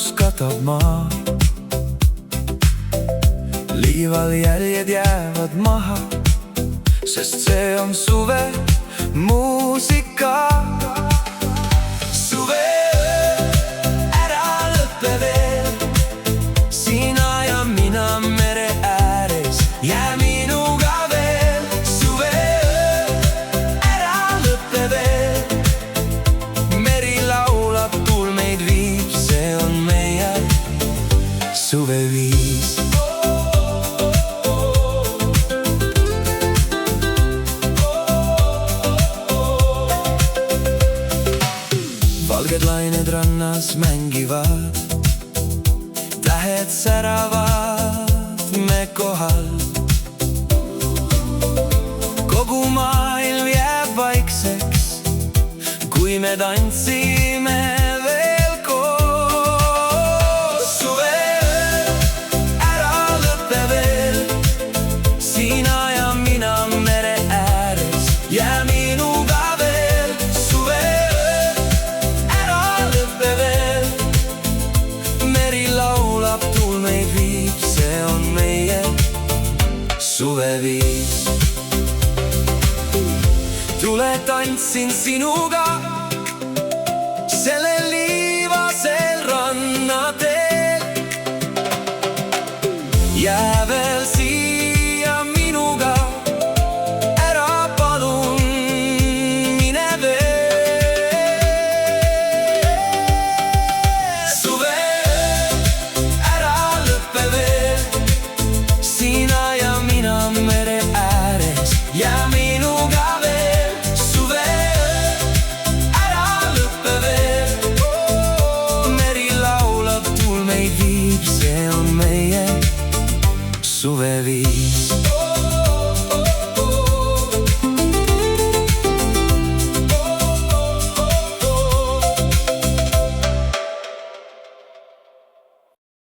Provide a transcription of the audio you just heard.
valgus katab maa. Liival jäljed jäävad maha, sest see on suve muusika. Suveöö, ära lõppe veel, sina ja mina mere ääres, jää minuga veel. Suveöö, ära lõppe veel, meri laulab, tuul meid viib, see on meie suveviis. Valged lained rannas mängivad, tähed säravad me kohal. Kogu maailm jääb vaikseks, kui me tantsime veel koos. Suveöö, ära lõppe veel, sina ja mina mere ääres, jää minuga veel. Suveöö, ära lõppe veel, meri laulab, tuul meid viib, see on meie suveviis. Tule tantsin sinuga